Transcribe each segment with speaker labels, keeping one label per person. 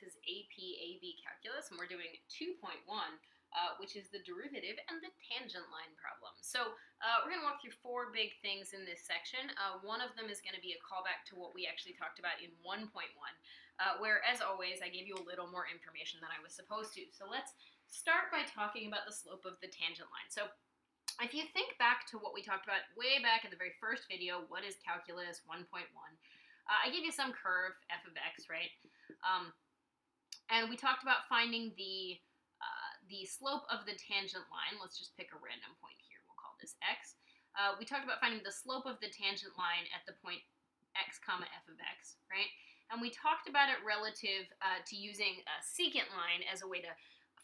Speaker 1: is APAB Calculus, and we're doing 2.1, which is the derivative and the tangent line problem. So we're going to walk through four big things in this section. One of them is going to be a callback to what we actually talked about in 1.1, where, as always, I gave you a little more information than I was supposed to. So let's start by talking about the slope of the tangent line. So if you think back to what we talked about way back in the very first video, what is calculus 1.1, I gave you some curve, f of x, right? And we talked about finding the slope of the tangent line. Let's just pick a random point here. We'll call this x. We talked about finding the slope of the tangent line at the point x comma f of x, right? And we talked about it relative to using a secant line as a way to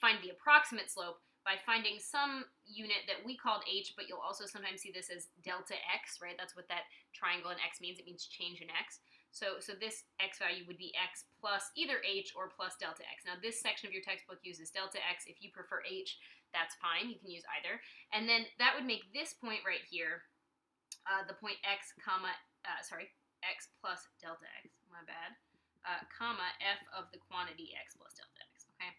Speaker 1: find the approximate slope by finding some unit that we called h, but you'll also sometimes see this as delta x, right? That's what that triangle in x means. It means change in x. So this x value would be x plus either h or plus delta x. Now, this section of your textbook uses delta x. If you prefer h, that's fine. You can use either. And then that would make this point right here, the point x comma, x plus delta x, my bad, comma f of the quantity x plus delta x, okay?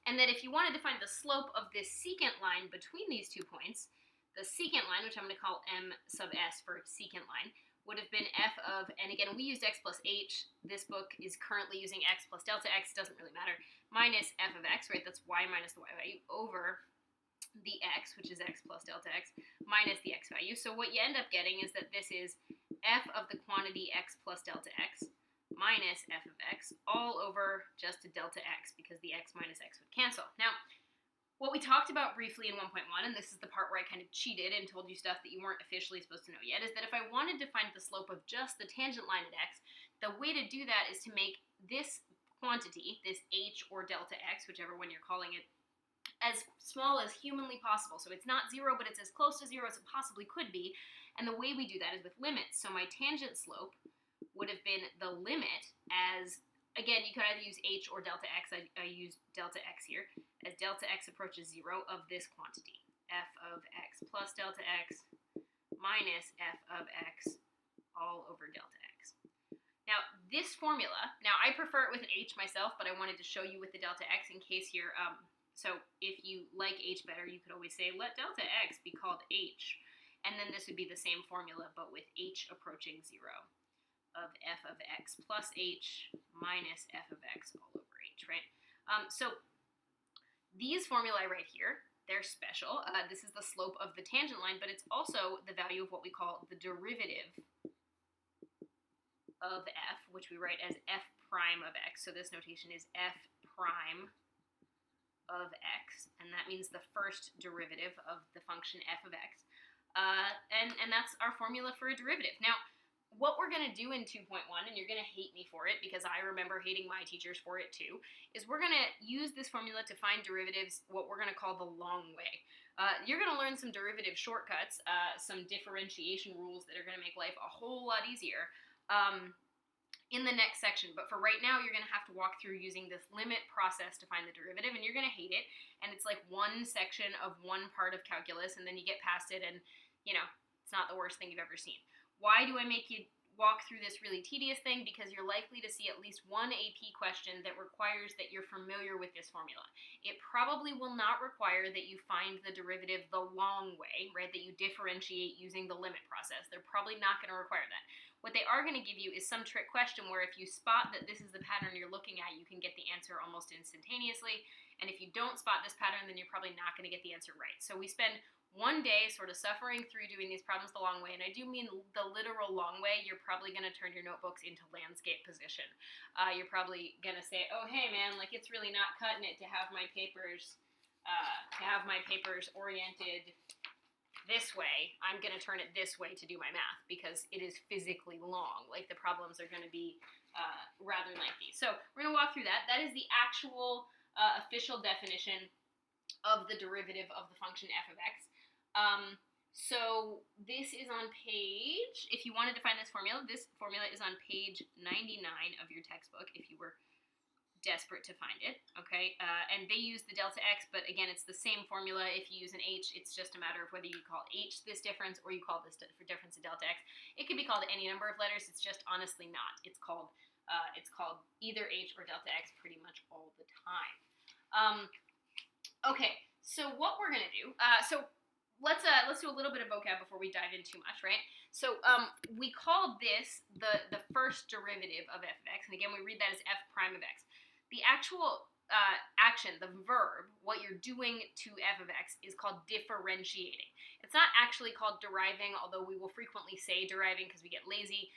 Speaker 1: And then if you wanted to find the slope of this secant line between these 2 points, the secant line, which I'm going to call m sub s for secant line, would have been f of, and again, we used x plus h. This book is currently using x plus delta x, doesn't really matter, minus f of x, right? That's y minus the y value over the x, which is x plus delta x, minus the x value. So what you end up getting is that this is f of the quantity x plus delta x minus f of x all over just a delta x, because the x minus x would cancel. Now, what we talked about briefly in 1.1, and this is the part where I kind of cheated and told you stuff that you weren't officially supposed to know yet, is that if I wanted to find the slope of just the tangent line at x, the way to do that is to make this quantity, this h or delta x, whichever one you're calling it, as small as humanly possible. So it's not 0, but it's as close to 0 as it possibly could be. And the way we do that is with limits. So my tangent slope would have been the limit as, again, you could either use h or delta x. I use delta x here. As delta x approaches 0 of this quantity, f of x plus delta x minus f of x all over delta x. Now, this formula, now I prefer it with an h myself, but I wanted to show you with the delta x in case you're, so if you like h better, you could always say, let delta x be called h. And then this would be the same formula, but with h approaching 0 of f of x plus h minus f of x all over h, right? So these formulae right here, they're special. This is the slope of the tangent line, but it's also the value of what we call the derivative of f, which we write as f prime of x. So this notation is f prime of x, and that means the first derivative of the function f of x. And that's our formula for a derivative. Now, what we're going to do in 2.1, and you're going to hate me for it because I remember hating my teachers for it too, is we're going to use this formula to find derivatives, what we're going to call the long way. You're going to learn some derivative shortcuts, some differentiation rules that are going to make life a whole lot easier in the next section. But for right now, you're going to have to walk through using this limit process to find the derivative, and you're going to hate it. And it's like one section of one part of calculus, and then you get past it, and, you know, it's not the worst thing you've ever seen. Why do I make you walk through this really tedious thing? Because you're likely to see at least one AP question that requires that you're familiar with this formula. It probably will not require that you find the derivative the long way, right? That you differentiate using the limit process. They're probably not going to require that. What they are going to give you is some trick question where if you spot that this is the pattern you're looking at, you can get the answer almost instantaneously. And if you don't spot this pattern, then you're probably not going to get the answer right. So we spend one day sort of suffering through doing these problems the long way, and I do mean the literal long way. You're probably going to turn your notebooks into landscape position. You're probably going to say, oh, hey, man, like it's really not cutting it to have my papers oriented this way. I'm going to turn it this way to do my math because it is physically long. Like the problems are going to be rather lengthy. So we're going to walk through that. That is the actual official definition of the derivative of the function f of x. So this is on page, if you wanted to find this formula is on page 99 of your textbook if you were desperate to find it, okay? And they use the delta x, but again, it's the same formula. If you use an h, it's just a matter of whether you call h this difference or you call this difference a delta x. It could be called any number of letters. It's just honestly not. It's called it's called either h or delta x pretty much all the time. Okay, so what we're gonna do, so let's do a little bit of vocab before we dive in too much, right? So we call this the first derivative of f of x, and again we read that as f prime of x. The actual action, the verb, what you're doing to f of x is called differentiating. It's not actually called deriving, although we will frequently say deriving because we get lazy,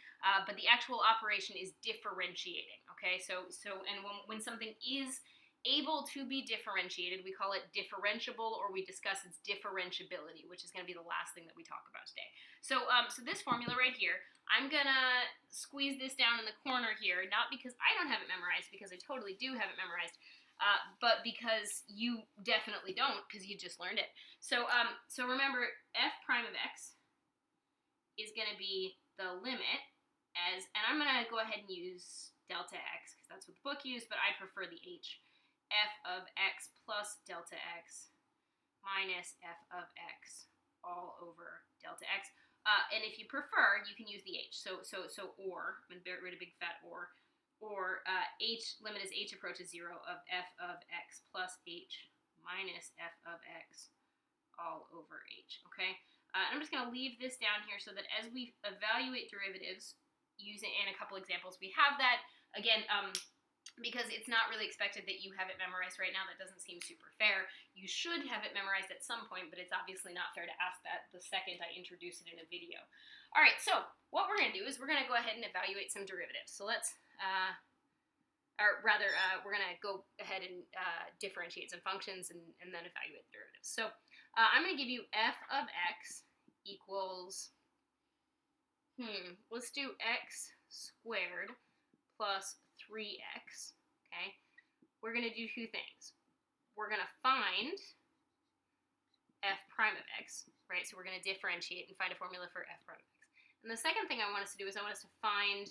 Speaker 1: but the actual operation is differentiating, okay? So and when something is able to be differentiated, we call it differentiable, or we discuss its differentiability, which is going to be the last thing that we talk about today. So this formula right here, I'm going to squeeze this down in the corner here, not because I don't have it memorized, because I totally do have it memorized, but because you definitely don't, because you just learned it. So remember, f prime of x is going to be the limit as, and I'm going to go ahead and use delta x, because that's what the book used, but I prefer the h. F of x plus delta x minus f of x all over delta x. And if you prefer, you can use the h. So or, I'm going to get rid of big fat or h, limit as h approaches 0 of f of x plus h minus f of x all over h, okay? And I'm just going to leave this down here so that as we evaluate derivatives, using in a couple examples, we have that. Again, because it's not really expected that you have it memorized right now. That doesn't seem super fair. You should have it memorized at some point, but it's obviously not fair to ask that the second I introduce it in a video. All right, so what we're going to do is we're going to go ahead and evaluate some derivatives. So let's, we're going to go ahead and differentiate some functions and then evaluate the derivatives. So I'm going to give you f of x equals, let's do x squared plus 3x, okay? We're going to do two things. We're going to find f prime of x, right? So we're going to differentiate and find a formula for f prime of x. And the second thing I want us to do is I want us to find,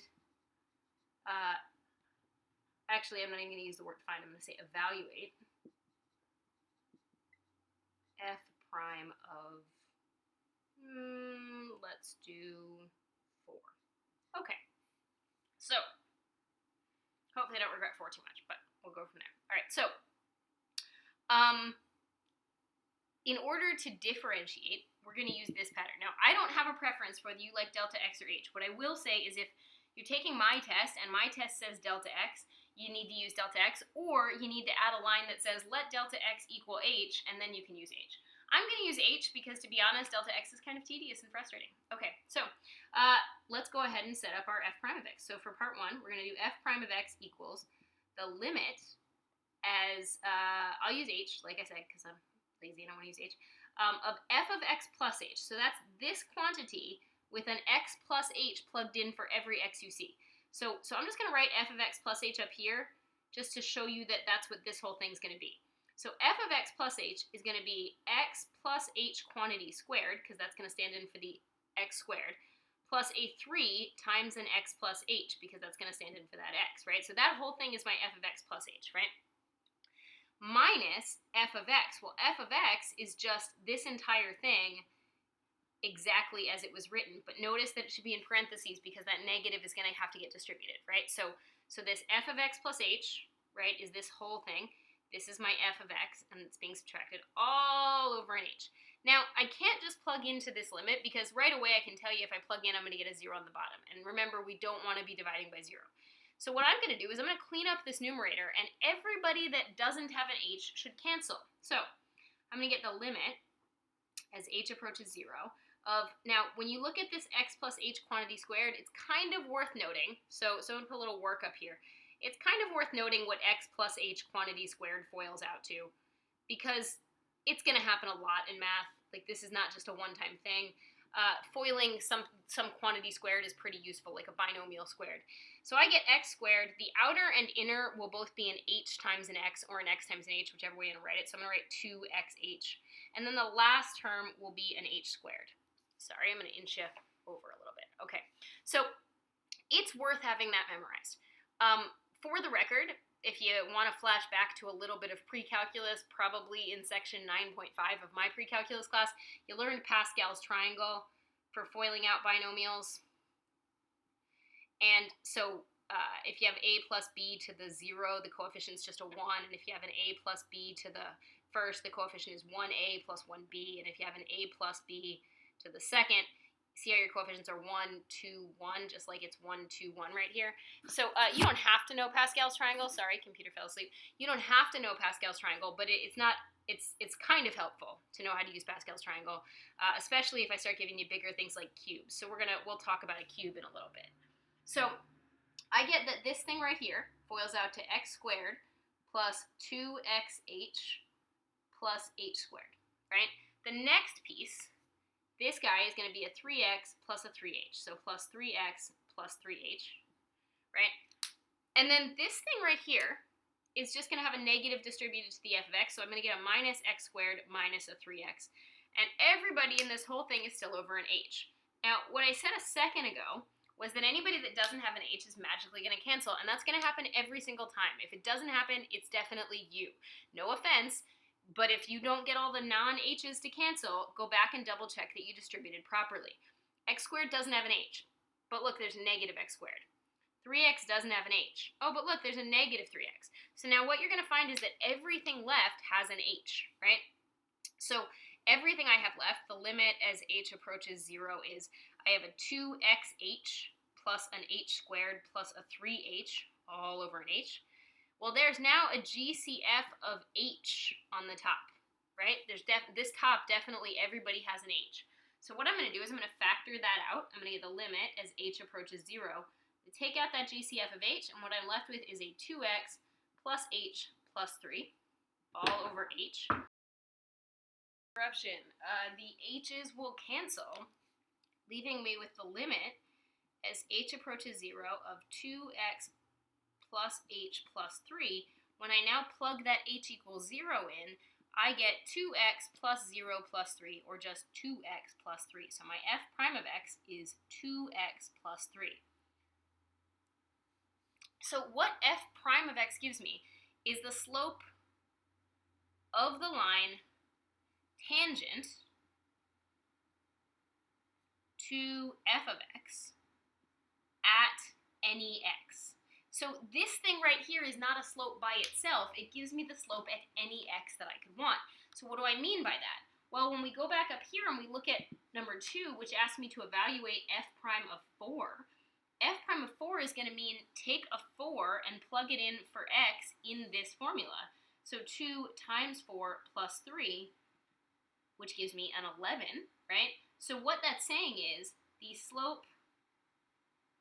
Speaker 1: actually I'm not even going to use the word find, I'm going to say evaluate f prime of, let's do 4. Okay, so hopefully I don't regret 4 too much, but we'll go from there. All right, so in order to differentiate, we're going to use this pattern. Now, I don't have a preference whether you like delta x or h. What I will say is if you're taking my test and my test says delta x, you need to use delta x, or you need to add a line that says let delta x equal h, and then you can use h. I'm going to use h because, to be honest, delta x is kind of tedious and frustrating. Okay, so let's go ahead and set up our f prime of x. So for part 1, we're going to do f prime of x equals the limit as, I'll use h, like I said, because I'm lazy and I want to use h, of f of x plus h. So that's this quantity with an x plus h plugged in for every x you see. So I'm just going to write f of x plus h up here just to show you that that's what this whole thing's going to be. So f of x plus h is going to be x plus h quantity squared, because that's going to stand in for the x squared, plus a 3 times an x plus h, because that's going to stand in for that x, right? So that whole thing is my f of x plus h, right? Minus f of x. Well, f of x is just this entire thing exactly as it was written, but notice that it should be in parentheses because that negative is going to have to get distributed, right? So this f of x plus h, right, is this whole thing. This is my f of x, and it's being subtracted all over an h. Now, I can't just plug into this limit because right away I can tell you if I plug in, I'm going to get a 0 on the bottom. And remember, we don't want to be dividing by 0. So what I'm going to do is I'm going to clean up this numerator, and everybody that doesn't have an h should cancel. So I'm going to get the limit as h approaches 0 of, now, when you look at this x plus h quantity squared, it's kind of worth noting, so I'm going to put a little work up here. It's kind of worth noting what x plus h quantity squared foils out to, because it's going to happen a lot in math. Like, this is not just a one-time thing. Foiling some quantity squared is pretty useful, like a binomial squared. So I get x squared. The outer and inner will both be an h times an x, or an x times an h, whichever way you want to write it. So I'm going to write 2xh. And then the last term will be an h squared. Sorry, I'm going to inch you over a little bit. Okay, so it's worth having that memorized. For the record, if you want to flash back to a little bit of pre-calculus, probably in section 9.5 of my pre-calculus class, you learned Pascal's triangle for foiling out binomials. And so if you have a plus b to the 0, the coefficient is just a 1. And if you have an a plus b to the first, the coefficient is 1a plus 1b. And if you have an a plus b to the second, see how your coefficients are 1, 2, 1, just like it's 1, 2, 1 right here. So you don't have to know Pascal's triangle. Sorry, computer fell asleep. You don't have to know Pascal's triangle, but it's kind of helpful to know how to use Pascal's triangle, especially if I start giving you bigger things like cubes. So we'll talk about a cube in a little bit. So I get that this thing right here boils out to x squared plus 2xh plus h squared, right? The next piece, this guy is going to be a 3x plus a 3h, so plus 3x plus 3h, right? And then this thing right here is just going to have a negative distributed to the f of x, so I'm going to get a minus x squared minus a 3x. And everybody in this whole thing is still over an h. Now, what I said a second ago was that anybody that doesn't have an h is magically going to cancel, and that's going to happen every single time. If it doesn't happen, it's definitely you. No offense, but if you don't get all the non-h's to cancel, go back and double check that you distributed properly. X squared doesn't have an h, but look, there's a negative x squared. 3x doesn't have an h. Oh, but look, there's a negative 3x. So now what you're going to find is that everything left has an h, right? So everything I have left, the limit as h approaches 0 is I have a 2xh plus an h squared plus a 3h all over an h. Well, there's now a GCF of h on the top, right? This top, definitely everybody has an h. So what I'm going to do is I'm going to factor that out. I'm going to get the limit as h approaches 0. I take out that GCF of h, and what I'm left with is a 2x plus h plus 3 all over h. Interruption. The h's will cancel, leaving me with the limit as h approaches 0 of 2x plus h plus 3. When I now plug that h equals 0 in, I get 2x plus 0 plus 3, or just 2x plus 3. So my f prime of x is 2x plus 3. So what f prime of x gives me is the slope of the line tangent to f of x at any x. So this thing right here is not a slope by itself. It gives me the slope at any x that I could want. So what do I mean by that? Well, when we go back up here and we look at number 2, which asks me to evaluate f prime of 4, f prime of 4 is going to mean take a 4 and plug it in for x in this formula. So 2 times 4 plus 3, which gives me an 11, right? So what that's saying is the slope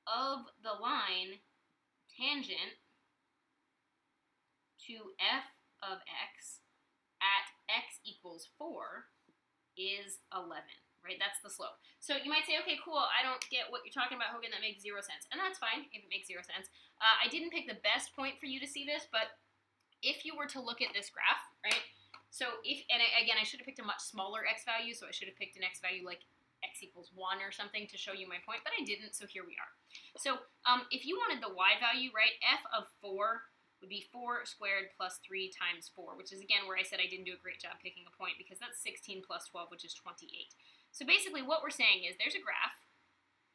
Speaker 1: of the line tangent to f of x at x equals 4 is 11, right? That's the slope. So you might say, okay, cool, I don't get what you're talking about, Hogan, that makes 0 sense. And that's fine if it makes 0 sense. I didn't pick the best point for you to see this, but if you were to look at this graph, right? So again, I should have picked a much smaller x value, so I should have picked an x value like x equals 1 or something to show you my point, but I didn't, so here we are. So if you wanted the y value, right, f of 4 would be 4 squared plus 3 times 4, which is, again, where I said I didn't do a great job picking a point, because that's 16 plus 12, which is 28. So basically what we're saying is there's a graph,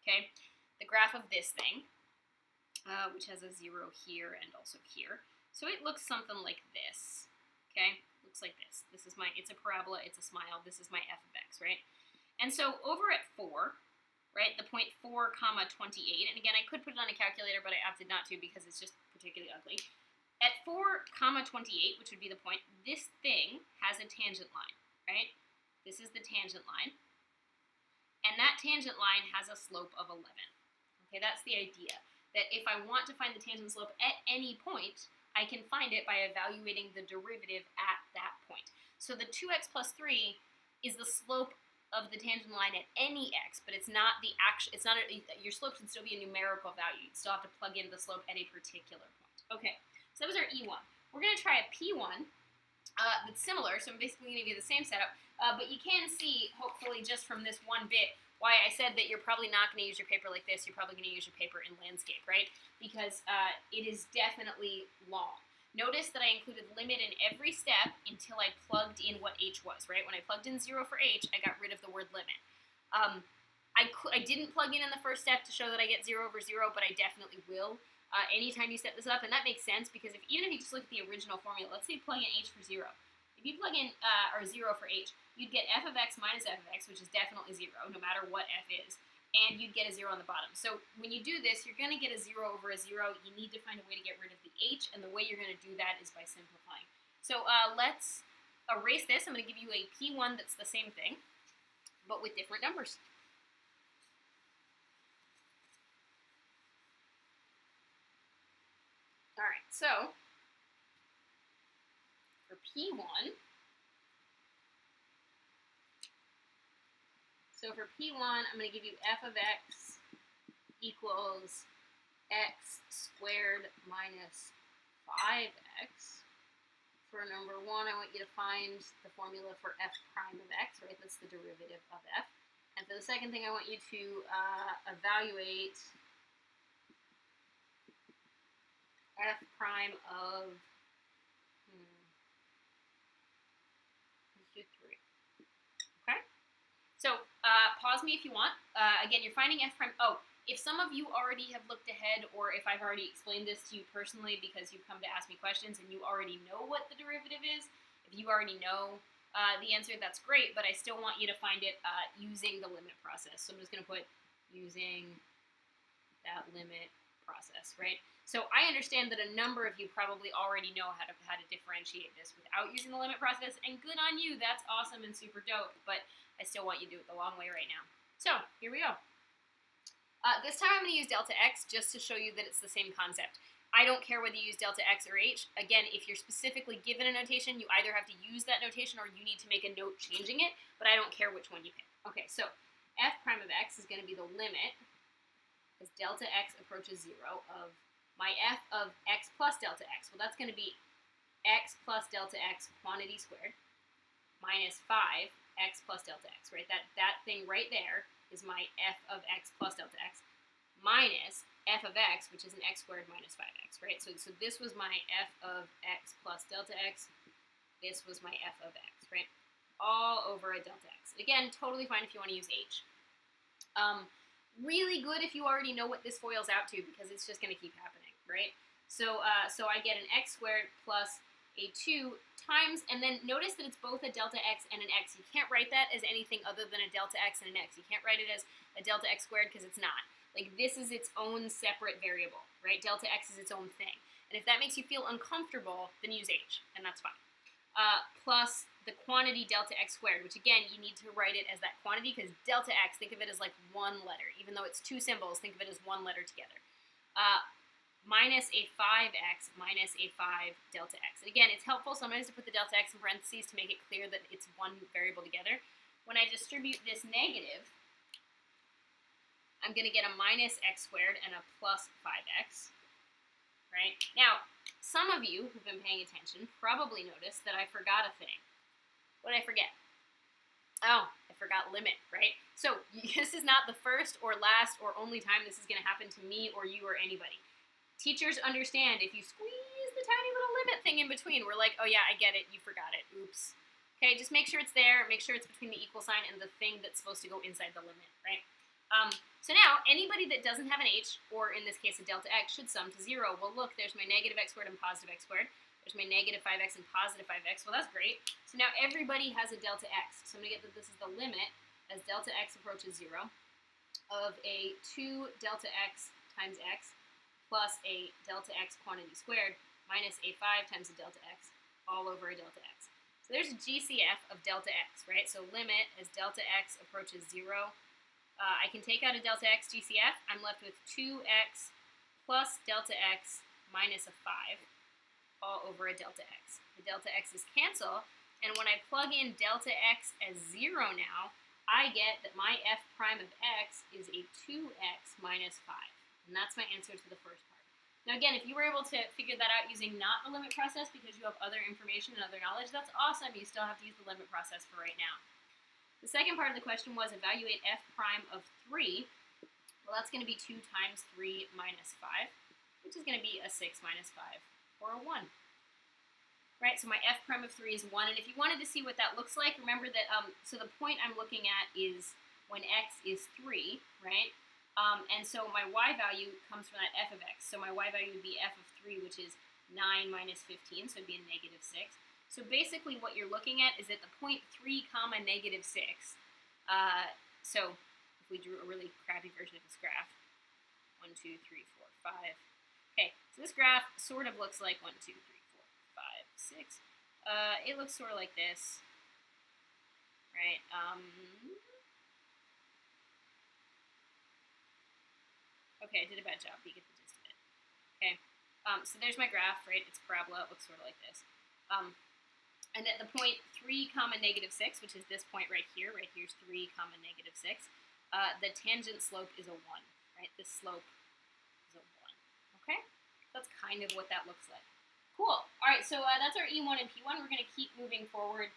Speaker 1: okay, the graph of this thing, which has a 0 here and also here. So it looks something like this, okay? Looks like this. It's a parabola, it's a smile, this is my f of x, right? And so over at 4, right, the point 4 comma 28, and again, I could put it on a calculator, but I opted not to because it's just particularly ugly. At 4 comma 28, which would be the point, this thing has a tangent line, right? This is the tangent line. And that tangent line has a slope of 11. Okay, that's the idea. That if I want to find the tangent slope at any point, I can find it by evaluating the derivative at that point. So the 2x plus 3 is the slope of the tangent line at any x, but it's not the actual, your slope should still be a numerical value. You'd still have to plug in the slope at a particular point. Okay, so that was our E1. We're going to try a P1 that's similar, so I'm basically going to do the same setup, but you can see, hopefully, just from this one bit, why I said that you're probably not going to use your paper like this. You're probably going to use your paper in landscape, right? Because it is definitely long. Notice that I included limit in every step until I plugged in what h was, right? When I plugged in 0 for h, I got rid of the word limit. I didn't plug in the first step to show that I get 0 over 0, but I definitely will. anytime you set this up, and that makes sense because even if you just look at the original formula, let's say you plug in h for 0. If you plug in, or 0 for h, you'd get f of x minus f of x, which is definitely 0, no matter what f is, and you'd get a 0 on the bottom. So when you do this, you're going to get a 0 over a 0. You need to find a way to get rid of the h, and the way you're going to do that is by simplifying. So let's erase this. I'm going to give you a P1 that's the same thing, but with different numbers. All right, so for P1, I'm going to give you f of x equals x squared minus 5x. For number 1, I want you to find the formula for f prime of x, right? That's the derivative of f. And for the second thing, I want you to evaluate f prime of, let's do 3. Okay? So pause me if you want. Again, you're finding f prime. Oh, if some of you already have looked ahead, or if I've already explained this to you personally because you've come to ask me questions and you already know what the derivative is, if you already know the answer, that's great, but I still want you to find it using the limit process. So I'm just going to put using that limit process, right? So I understand that a number of you probably already know how to differentiate this without using the limit process, and good on you, that's awesome and super dope, but I still want you to do it the long way right now. So here we go. This time I'm going to use delta x just to show you that it's the same concept. I don't care whether you use delta x or h. Again, if you're specifically given a notation, you either have to use that notation or you need to make a note changing it, but I don't care which one you pick. Okay, so f prime of x is going to be the limit as delta x approaches 0 of my f of x plus delta x. Well, that's going to be x plus delta x quantity squared minus 5x plus delta x, right? That thing right there is my f of x plus delta x minus f of x, which is an x squared minus 5x, right? So this was my f of x plus delta x. This was my f of x, right? All over a delta x. Again, totally fine if you want to use h. Really good if you already know what this FOILs out to, because it's just going to keep happening, right? So I get an x squared plus a 2 times, and then notice that it's both a delta x and an x. You can't write that as anything other than a delta x and an x. You can't write it as a delta x squared because it's not. Like, this is its own separate variable, right? Delta x is its own thing. And if that makes you feel uncomfortable, then use h, and that's fine. Plus the quantity delta x squared, which again, you need to write it as that quantity because delta x, think of it as like one letter. Even though it's two symbols, think of it as one letter together. Minus a 5x minus a 5 delta x. And again, it's helpful sometimes to put the delta x in parentheses to make it clear that it's one variable together. When I distribute this negative, I'm going to get a minus x squared and a plus 5x, right? Now, some of you who've been paying attention probably noticed that I forgot a thing. What did I forget? Oh, I forgot limit, right? So this is not the first or last or only time this is going to happen to me or you or anybody. Teachers understand if you squeeze the tiny little limit thing in between, we're like, oh yeah, I get it, you forgot it, oops. Okay, just make sure it's there, make sure it's between the equal sign and the thing that's supposed to go inside the limit, right? So now, anybody that doesn't have an h, or in this case a delta x, should sum to 0. Well look, there's my negative x squared and positive x squared. There's my negative 5x and positive 5x. Well, that's great. So now everybody has a delta x. So I'm going to get that this is the limit as delta x approaches 0 of a 2 delta x times x plus a delta x quantity squared minus a 5 times a delta x all over a delta x. So there's a GCF of delta x, right? So limit as delta x approaches 0. I can take out a delta x GCF. I'm left with 2x plus delta x minus a 5 all over a delta x. The delta x's cancel, and when I plug in delta x as 0 now, I get that my f prime of x is a 2x minus 5. And that's my answer to the first part. Now again, if you were able to figure that out using not the limit process because you have other information and other knowledge, that's awesome. You still have to use the limit process for right now. The second part of the question was evaluate f prime of 3. Well, that's going to be 2 times 3 minus 5, which is going to be a 6 minus 5, or a 1. Right, so my f prime of 3 is 1, and if you wanted to see what that looks like, remember that, so the point I'm looking at is when x is 3, right? And so my y value comes from that f of x. So my y value would be f of 3, which is 9 minus 15, so it would be a negative 6. So basically what you're looking at is at the point 3 comma negative 6. So if we drew a really crappy version of this graph, 1, 2, 3, 4, 5. Okay, so this graph sort of looks like 1, 2, 3, 4, 5, 6. It looks sort of like this, right? Okay, I did a bad job, but you get the gist of it. Okay, so there's my graph, right? It's parabola, it looks sort of like this. And at the point 3 comma negative 6, which is this point right here's 3 comma negative 6, the tangent slope is a 1, right? This slope is a 1, okay? That's kind of what that looks like. Cool. All right, so that's our E1 and P1. We're going to keep moving forward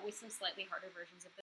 Speaker 1: with some slightly harder versions of this.